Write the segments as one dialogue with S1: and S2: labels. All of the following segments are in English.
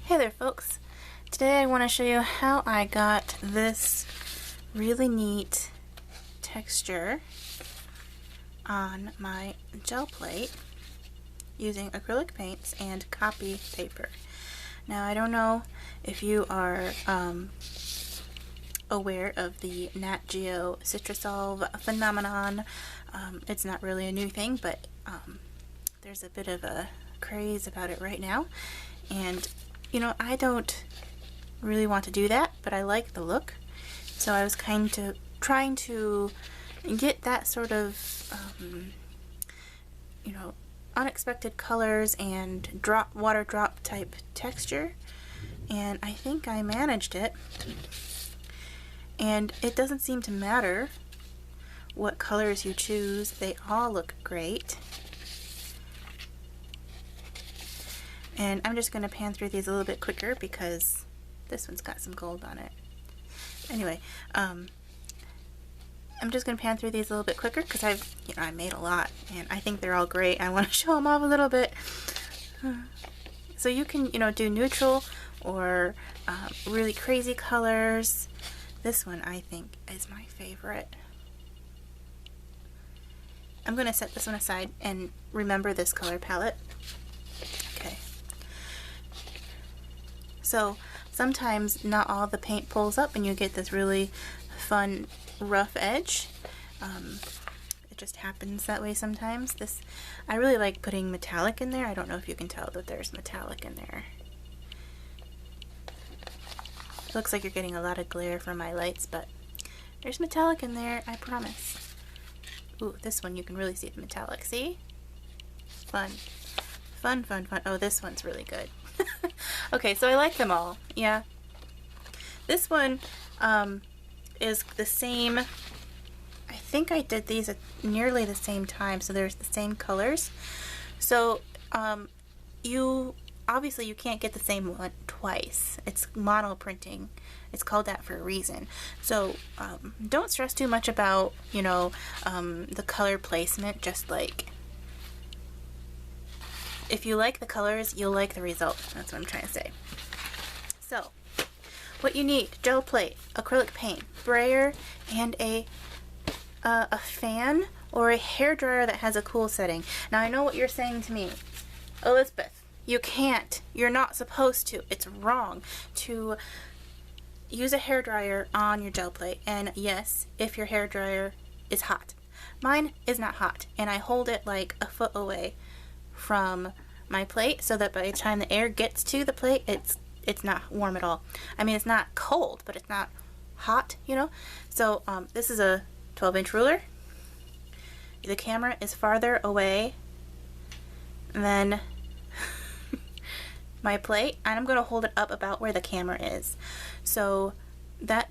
S1: Hey there folks, today I want to show you how I got this really neat texture on my gel plate using acrylic paints and copy paper. Now I don't know if you are aware of the Nat Geo Citrusolve phenomenon. It's not really a new thing, but there's a bit of a craze about it right now, and you know, I don't really want to do that, but I like the look, so I was kind of trying to get that sort of you know, unexpected colors and water drop type texture, and I think I managed it. And it doesn't seem to matter what colors you choose, they all look great. And I'm just going to pan through these a little bit quicker because this one's got some gold on it. Anyway, I'm just going to pan through these a little bit quicker because I made a lot and I think they're all great. I want to show them off a little bit. So you can, do neutral or really crazy colors. This one I think is my favorite. I'm going to set this one aside and remember this color palette. Okay. So sometimes not all the paint pulls up and you get this really fun rough edge. It just happens that way sometimes. I really like putting metallic in there. I don't know if you can tell that there's metallic in there. It looks like you're getting a lot of glare from my lights, but there's metallic in there, I promise. Ooh, this one you can really see the metallic. See? Fun. Fun, fun, fun. Oh, this one's really good. Okay, so I like them all. Yeah. This one is the same. I think I did these at nearly the same time, so there's the same colors. So obviously you can't get the same one twice. It's mono printing. It's called that for a reason. So don't stress too much about the color placement. Just like, if you like the colors, you'll like the result. That's what I'm trying to say. So, what you need: gel plate, acrylic paint, brayer, and a fan or a hair dryer that has a cool setting. Now I know what you're saying to me, Elizabeth. You can't. You're not supposed to. It's wrong to use a hair dryer on your gel plate. And yes, if your hair dryer is hot. Mine is not hot, and I hold it like a foot away from my plate so that by the time the air gets to the plate, it's not warm at all. I mean, it's not cold, but it's not hot, So this is a 12-inch ruler. The camera is farther away than my plate, and I'm going to hold it up about where the camera is. So I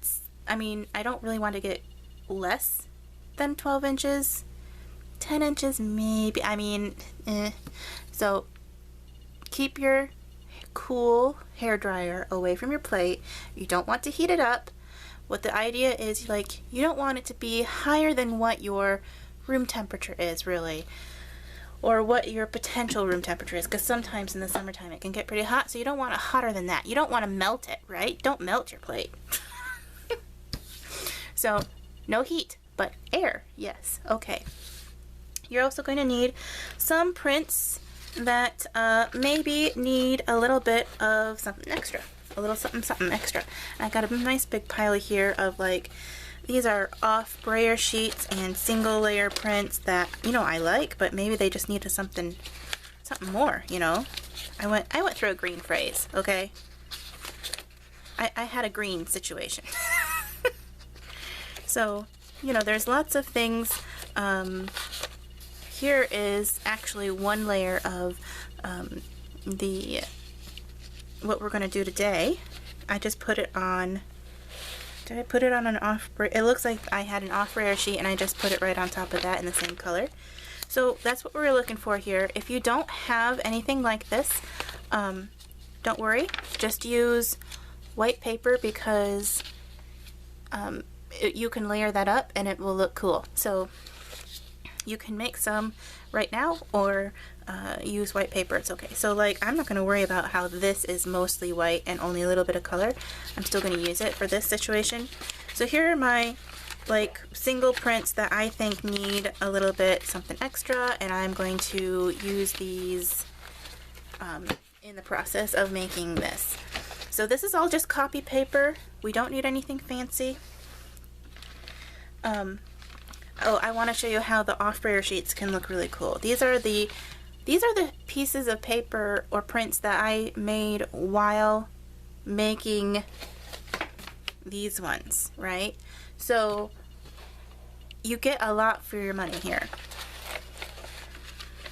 S1: don't really want to get less than 12 inches. 10 inches maybe. So keep your cool hair dryer away from your plate. You don't want to heat it up. What the idea is, you don't want it to be higher than what your room temperature is, really, or what your potential room temperature is, because sometimes in the summertime it can get pretty hot, so you don't want it hotter than that. You don't want to melt it, right? Don't melt your plate. So no heat, but air, yes. Okay. You're also going to need some prints that maybe need a little bit of something extra. A little something extra. I got a nice big pile here of these are off brayer sheets and single layer prints that, I like, but maybe they just needed something more, I went through a green phrase, okay? I had a green situation. So, there's lots of things. Here is actually one layer of what we're going to do today. I just put it on. Did I put it on an off brayer? It looks like I had an off brayer sheet and I just put it right on top of that in the same color. So that's what we're looking for here. If you don't have anything like this, don't worry. Just use white paper because you can layer that up and it will look cool. So you can make some right now, or use white paper, it's okay. So like, I'm not going to worry about how this is mostly white and only a little bit of color. I'm still going to use it for this situation. So here are my like single prints that I think need a little bit something extra, and I'm going to use these in the process of making this. So this is all just copy paper. We don't need anything fancy. Oh, I want to show you how the off-brayer sheets can look really cool. These are the pieces of paper or prints that I made while making these ones, right? So you get a lot for your money here.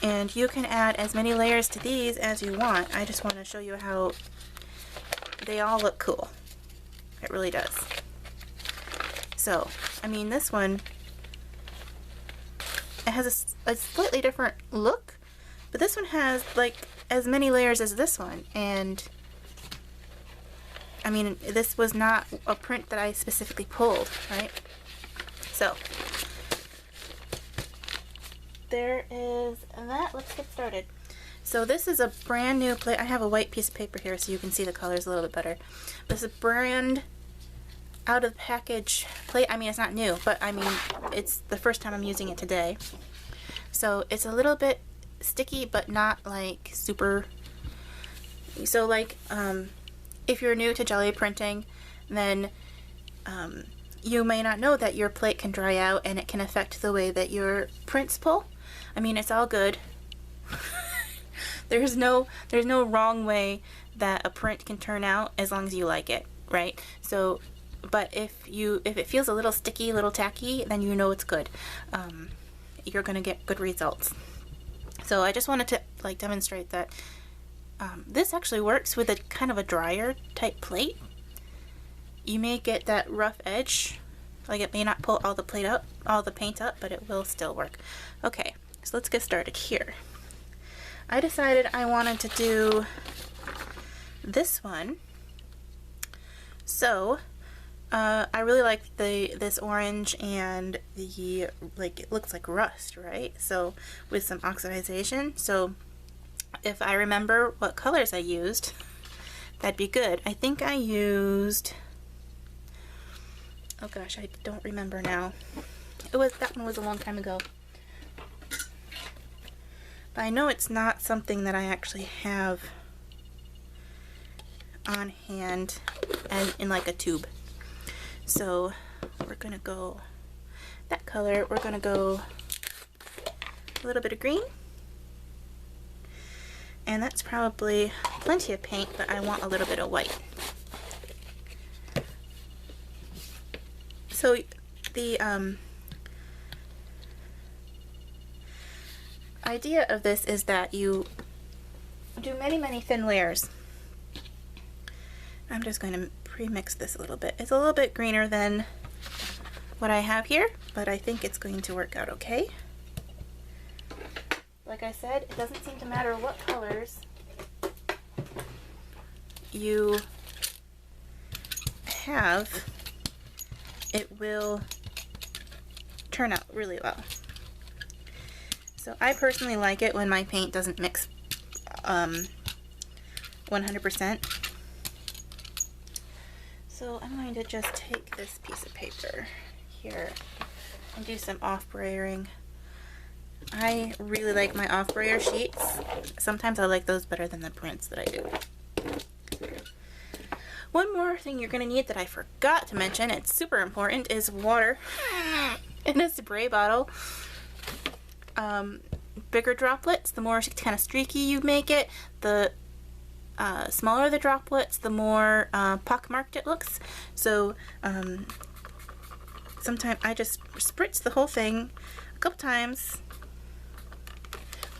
S1: And you can add as many layers to these as you want. I just want to show you how they all look cool. It really does. So, I mean, this one, it has a slightly different look, but this one has like as many layers as this one, and I mean, this was not a print that I specifically pulled, right? So there is that. Let's get started. So this is a brand new plate. I have a white piece of paper here so you can see the colors a little bit better. This is a brand out of the package plate. I mean, it's not new, but I mean, it's the first time I'm using it today. So it's a little bit sticky, but not like super. So like, if you're new to jelly printing, then you may not know that your plate can dry out and it can affect the way that your prints pull. I mean, it's all good. There's no wrong way that a print can turn out as long as you like it, right? So, but if it feels a little sticky, a little tacky, then you know it's good. You're gonna get good results. So I just wanted to like demonstrate that this actually works with a kind of a dryer type plate. You may get that rough edge, like it may not pull all the paint up, but it will still work. Okay, so let's get started here. I decided I wanted to do this one. So I really like this orange and the, like, it looks like rust, right? So with some oxidization. So if I remember what colors I used, that'd be good. I think I used, oh gosh, I don't remember now. That one was a long time ago. But I know it's not something that I actually have on hand and in like a tube. So we're gonna go that color. We're gonna go a little bit of green, and that's probably plenty of paint, but I want a little bit of white. So the idea of this is that you do many thin layers. I'm just going to pre-mix this a little bit. It's a little bit greener than what I have here, but I think it's going to work out okay. Like I said, it doesn't seem to matter what colors you have, it will turn out really well. So I personally like it when my paint doesn't mix 100%. So I'm going to just take this piece of paper here and do some off-brayering. I really like my off-brayer sheets. Sometimes I like those better than the prints that I do. One more thing you're going to need that I forgot to mention, it's super important, is water in a spray bottle. Bigger droplets, the more kind of streaky you make it, the smaller the droplets, the more pockmarked it looks. So sometimes I just spritz the whole thing a couple times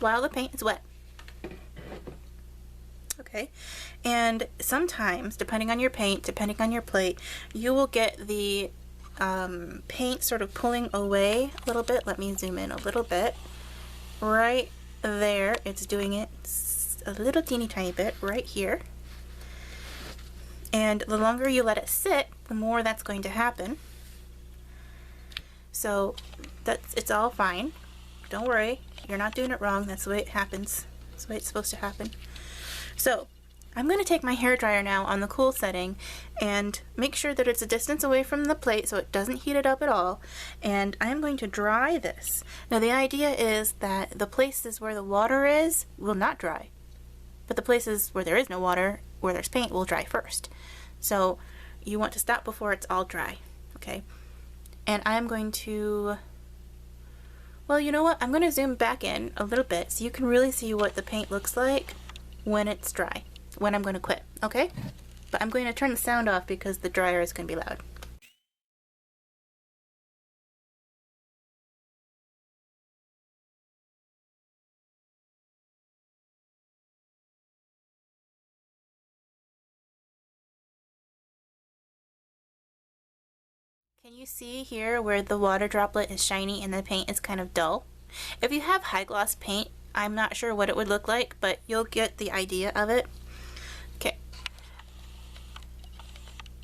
S1: while the paint is wet. Okay, and sometimes, depending on your paint, depending on your plate, you will get the paint sort of pulling away a little bit. Let me zoom in a little bit. Right there, it's doing it a little teeny tiny bit right here. And the longer you let it sit, the more that's going to happen. So it's all fine. Don't worry, you're not doing it wrong. That's the way it happens. That's the way it's supposed to happen. So I'm going to take my hairdryer now on the cool setting and make sure that it's a distance away from the plate so it doesn't heat it up at all. And I'm going to dry this. Now the idea is that the places where the water is will not dry, but the places where there is no water, where there's paint, will dry first. So you want to stop before it's all dry, okay? And I'm going to, well, you know what? I'm going to zoom back in a little bit so you can really see what the paint looks like when it's dry, when I'm going to quit, okay? But I'm going to turn the sound off because the dryer is going to be loud. Can you see here where the water droplet is shiny and the paint is kind of dull? If you have high gloss paint, I'm not sure what it would look like, but you'll get the idea of it. Okay.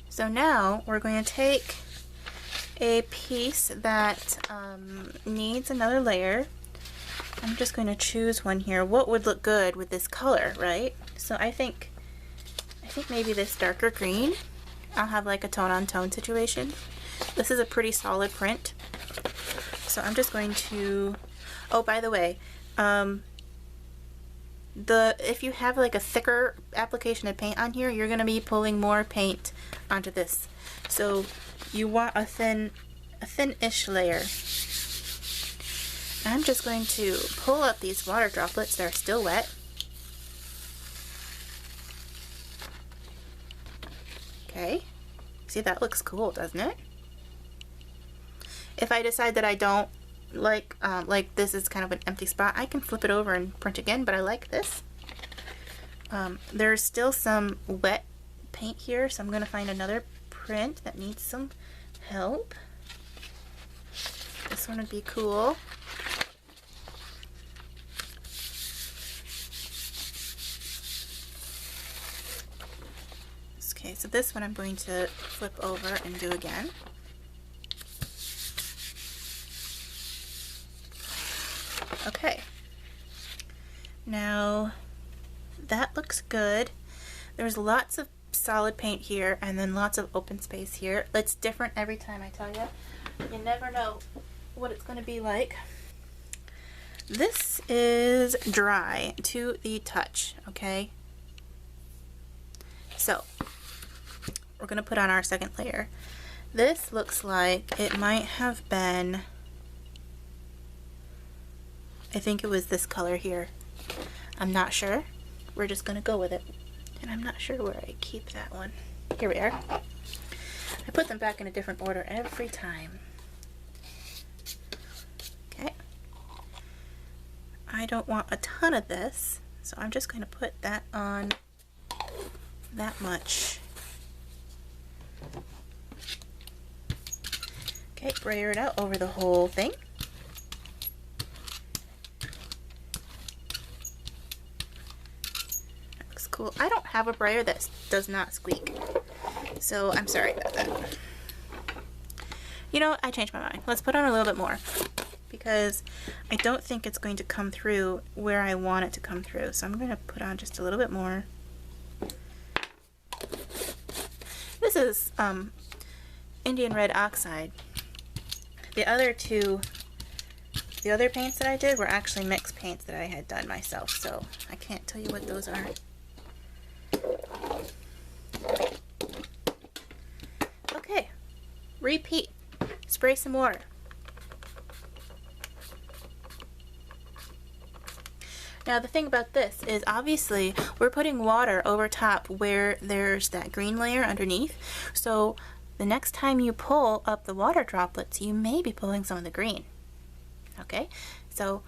S1: So now we're going to take a piece that needs another layer. I'm just going to choose one here. What would look good with this color, right? So I think maybe this darker green. I'll have like a tone on tone situation. This is a pretty solid print. So I'm just going to, oh, by the way, if you have like a thicker application of paint on here, you're going to be pulling more paint onto this. So you want a thin-ish layer. I'm just going to pull up these water droplets that are still wet. Okay, see, that looks cool, doesn't it? If I decide that I don't like this is kind of an empty spot, I can flip it over and print again, but I like this. There's still some wet paint here, so I'm going to find another print that needs some help. This one would be cool. Okay, so this one I'm going to flip over and do again. Okay, now that looks good. There's lots of solid paint here and then lots of open space here. It's different every time, I tell you. You never know what it's going to be like. This is dry to the touch, okay? So we're going to put on our second layer. This looks like it might have been, I think it was this color here. I'm not sure. We're just going to go with it. And I'm not sure where I keep that one. Here we are. I put them back in a different order every time. Okay. I don't want a ton of this, so I'm just going to put that on that much. Okay, brayer it out over the whole thing. Cool. I don't have a brayer that does not squeak, so I'm sorry about that. You know what? I changed my mind. Let's put on a little bit more because I don't think it's going to come through where I want it to come through, so I'm going to put on just a little bit more. This is Indian Red Oxide. The other paints that I did were actually mixed paints that I had done myself, so I can't tell you what those are. Okay, repeat. Spray some water. Now the thing about this is obviously we're putting water over top where there's that green layer underneath. So the next time you pull up the water droplets, you may be pulling some of the green. Okay, so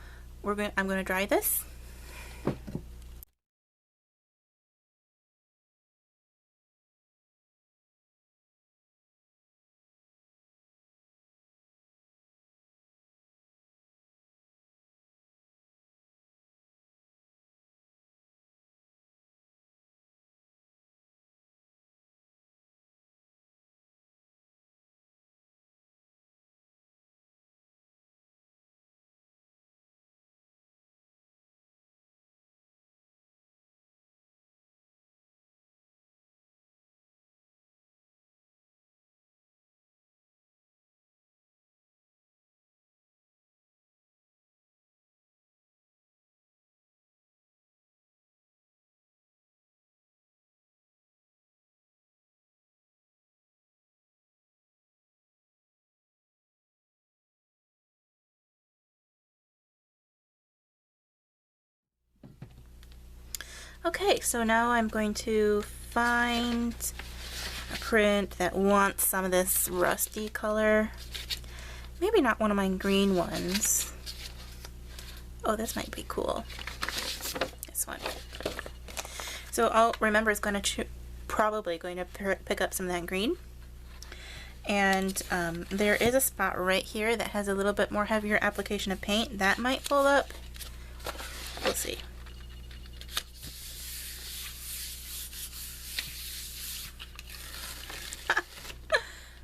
S1: I'm going to dry this. Okay, so now I'm going to find a print that wants some of this rusty color. Maybe not one of my green ones. Oh, this might be cool. This one. So I'll remember it's going to probably going to pick up some of that green. And there is a spot right here that has a little bit more heavier application of paint. That might pull up. We'll see.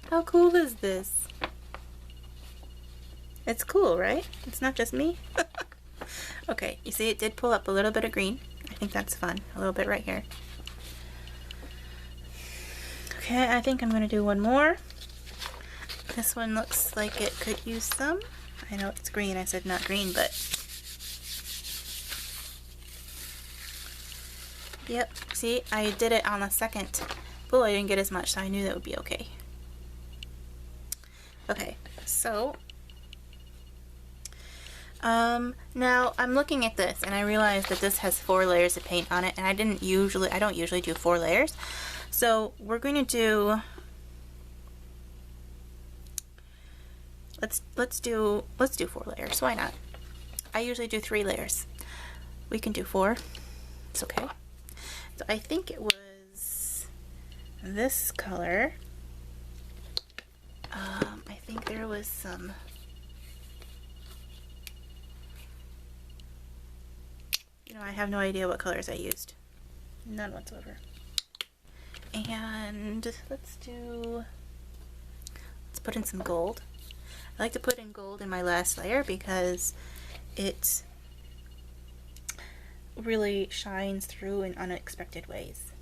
S1: How cool is this? It's cool, right? It's not just me. Okay, you see it did pull up a little bit of green. I think that's fun. A little bit right here. Okay, I think I'm going to do one more. This one looks like it could use some. I know it's green. I said not green, but... Yep, see, I did it on the second pull. I didn't get as much, so I knew that would be okay. Okay, so... now I'm looking at this and I realized that this has 4 layers of paint on it, and I don't usually do 4 layers. So we're going to do, let's do 4 layers. Why not? I usually do 3 layers. We can do 4. It's okay. So I think it was this color. I think there was some, you know, I have no idea what colors I used. None whatsoever. And let's put in some gold. I like to put in gold in my last layer because it really shines through in unexpected ways.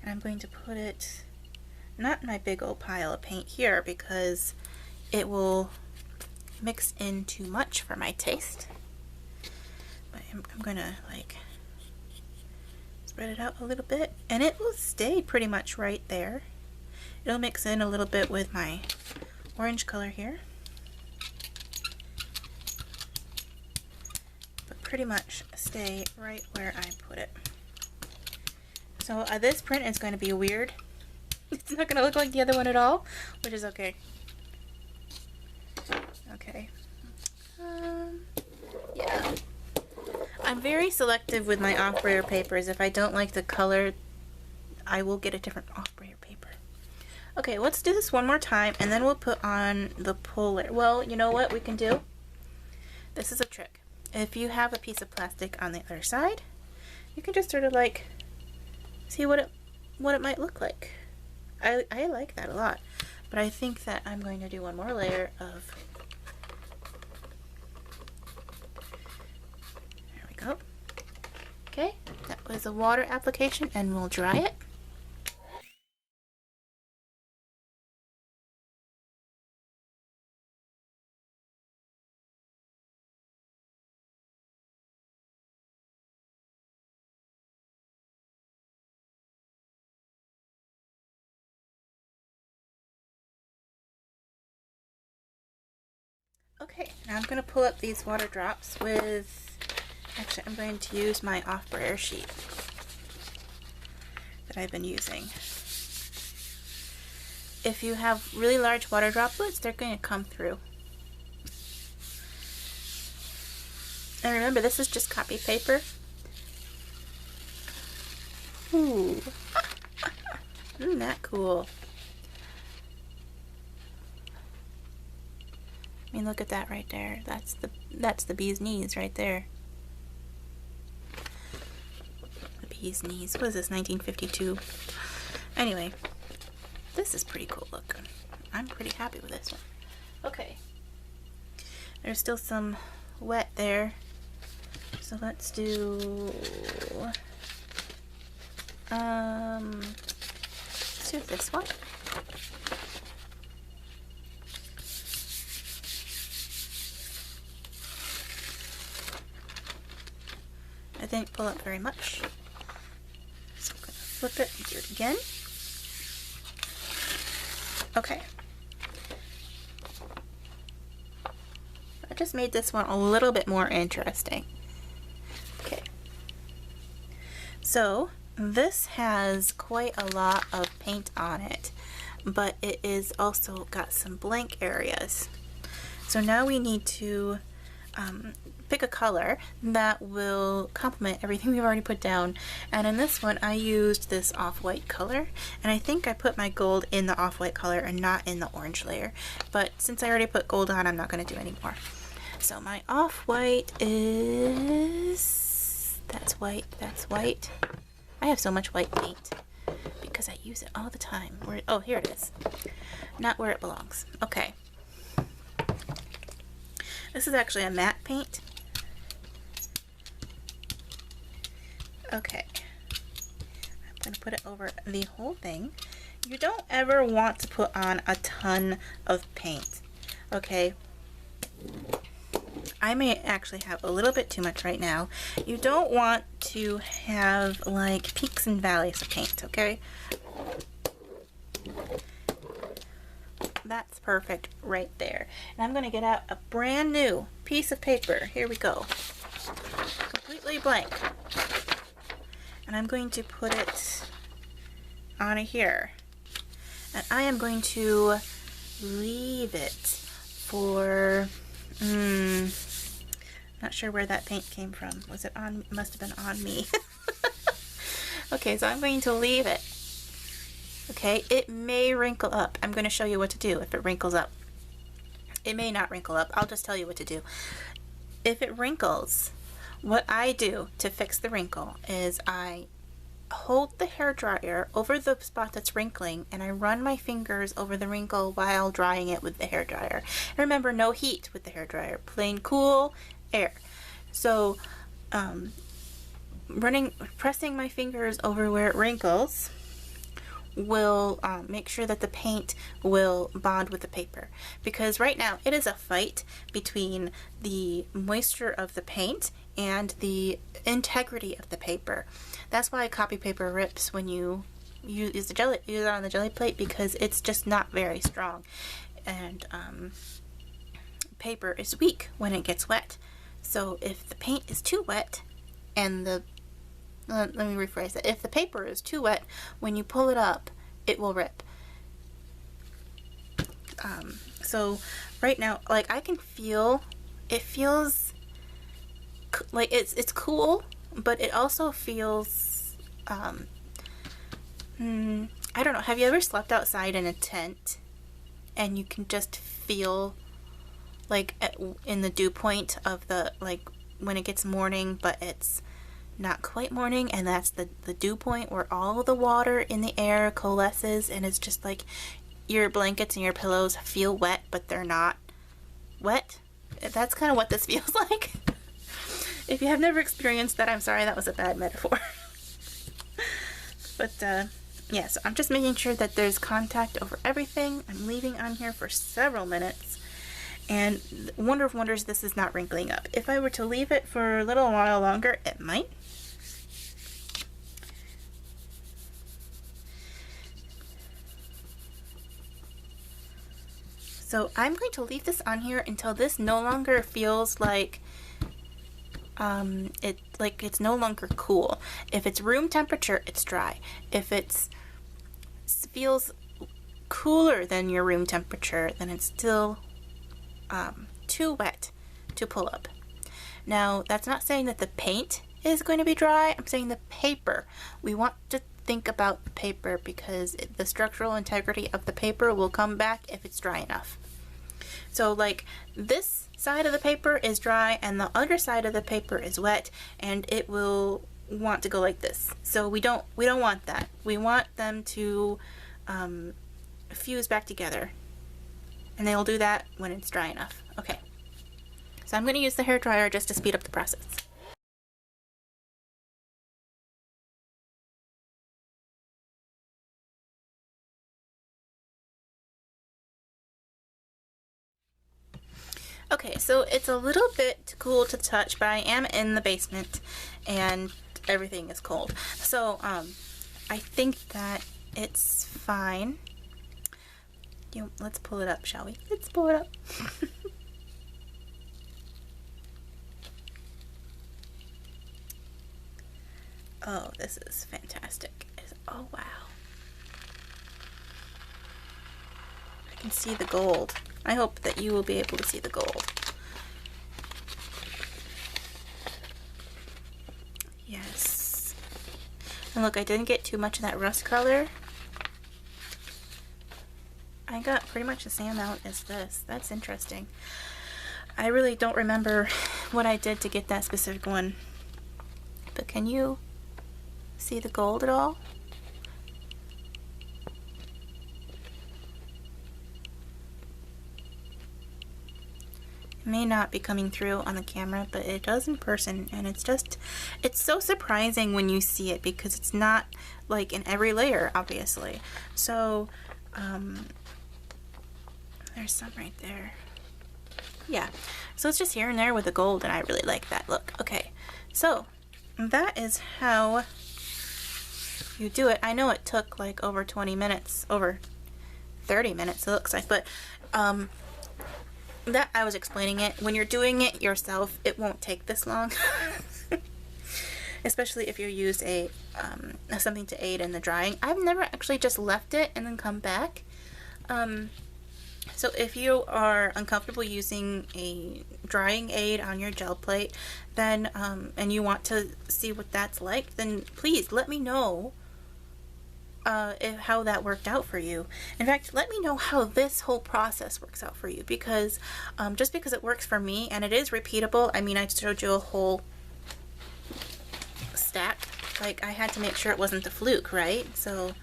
S1: And I'm going to put it not in my big old pile of paint here because it will mix in too much for my taste. But I'm gonna like spread it out a little bit, and it will stay pretty much right there. It'll mix in a little bit with my orange color here, but pretty much stay right where I put it. So this print is going to be weird. It's not going to look like the other one at all, which is okay. Okay. Yeah. I'm very selective with my off-brayer papers. If I don't like the color, I will get a different off-brayer paper. Okay, let's do this one more time, and then we'll put on the pull layer. Well, you know what we can do? This is a trick. If you have a piece of plastic on the other side, you can just sort of like see what it might look like. I like that a lot, but I think that I'm going to do one more layer of, there we go. Okay, that was a water application, and we'll dry it. Okay, now I'm going to pull up these water drops with, actually I'm going to use my off-brayer sheet that I've been using. If you have really large water droplets, they're going to come through. And remember, this is just copy paper. Ooh. Isn't that cool? I mean, look at that right there. That's the bee's knees right there. The bee's knees. What is this, 1952? Anyway, this is pretty cool looking. I'm pretty happy with this one. Okay. There's still some wet there. So let's do this one. I didn't pull up very much, so I'm going to flip it and do it again. Okay. I just made this one a little bit more interesting. Okay. So this has quite a lot of paint on it, but it is also got some blank areas. So now we need to pick a color that will complement everything we've already put down. And in this one I used this off-white color, and I think I put my gold in the off-white color and not in the orange layer, but since I already put gold on, I'm not going to do any more. So my off-white is, that's white, that's white. I have so much white paint because I use it all the time. Where, oh, here it is. Not where it belongs. Okay. This is actually a matte paint. Okay. I'm going to put it over the whole thing. You don't ever want to put on a ton of paint. Okay. I may actually have a little bit too much right now. You don't want to have like peaks and valleys of paint, okay? That's perfect right there. And I'm going to get out a brand new piece of paper. Here we go. Completely blank. And I'm going to put it on here. And I am going to leave it for, not sure where that paint came from. Was it on, it must have been on me. Okay, so I'm going to leave it. Okay, it may wrinkle up. I'm going to show you what to do if it wrinkles up. It may not wrinkle up. I'll just tell you what to do. If it wrinkles, what I do to fix the wrinkle is I hold the hairdryer over the spot that's wrinkling and I run my fingers over the wrinkle while drying it with the hairdryer. And remember, no heat with the hairdryer, plain cool air. So pressing my fingers over where it wrinkles will make sure that the paint will bond with the paper, because right now it is a fight between the moisture of the paint and the integrity of the paper. That's why copy paper rips when you use it on the Gelplate, because it's just not very strong, and paper is weak when it gets wet. So if the paint is too wet and the let me rephrase it. If the paper is too wet, when you pull it up, it will rip. So right now, like, I can feel, it feels like it's cool, but it also feels, I don't know. Have you ever slept outside in a tent and you can just feel like in the dew point of the, like when it gets morning, but it's not quite morning, and that's the dew point where all the water in the air coalesces, and it's just like your blankets and your pillows feel wet, but they're not wet. That's kind of what this feels like. If you have never experienced that, I'm sorry, that was a bad metaphor. But yeah, so I'm just making sure that there's contact over everything. I'm leaving on here for several minutes, and wonder of wonders, this is not wrinkling up. If I were to leave it for a little while longer, it might. So I'm going to leave this on here until this no longer feels like it's no longer cool. If it's room temperature, it's dry. If it feels cooler than your room temperature, then it's still too wet to pull up. Now, that's not saying that the paint is going to be dry. I'm saying the paper. We want to think about the paper, because the structural integrity of the paper will come back if it's dry enough. So like this side of the paper is dry and the other side of the paper is wet, and it will want to go like this. So we don't want that. We want them to fuse back together, and they'll do that when it's dry enough. Okay, so I'm going to use the hairdryer just to speed up the process. Okay, so it's a little bit cool to touch, but I am in the basement and everything is cold. So I think that it's fine. Let's pull it up, shall we? Let's pull it up. Oh, this is fantastic. Oh, wow. I can see the gold. I hope that you will be able to see the gold. Yes. And look, I didn't get too much of that rust color. I got pretty much the same amount as this. That's interesting. I really don't remember what I did to get that specific one. But can you see the gold at all? It may not be coming through on the camera, but it does in person, and it's so surprising when you see it because it's not like in every layer, obviously. So, there's some right there. Yeah, so it's just here and there with the gold, and I really like that look. Okay, so that is how you do it. I know it took like over 20 minutes, over 30 minutes it looks like, but that I was explaining it. When you're doing it yourself, it won't take this long. Especially if you use a something to aid in the drying. I've never actually just left it and then come back. So if you are uncomfortable using a drying aid on your gel plate, then and you want to see what that's like, then please let me know how that worked out for you. In fact, let me know how this whole process works out for you, because just because it works for me and it is repeatable, I mean, I showed you a whole stack. Like, I had to make sure it wasn't a fluke, right? So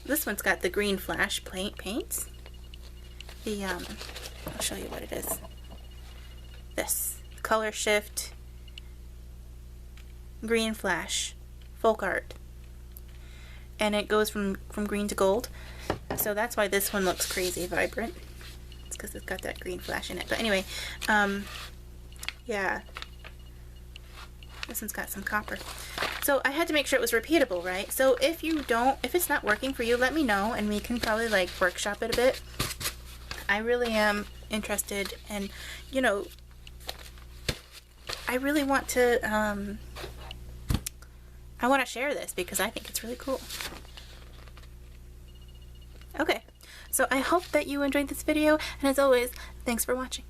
S1: this one's got the green flash paints. The I'll show you what it is. This color shift green flash folk art, and it goes from green to gold. So that's why this one looks crazy vibrant. It's because it's got that green flash in it. But anyway, yeah, this one's got some copper. So I had to make sure it was repeatable, right? So if it's not working for you, let me know, and we can probably like workshop it a bit. I really am interested, and you know, I really want to I want to share this because I think it's really cool. Okay, so I hope that you enjoyed this video, and as always, thanks for watching.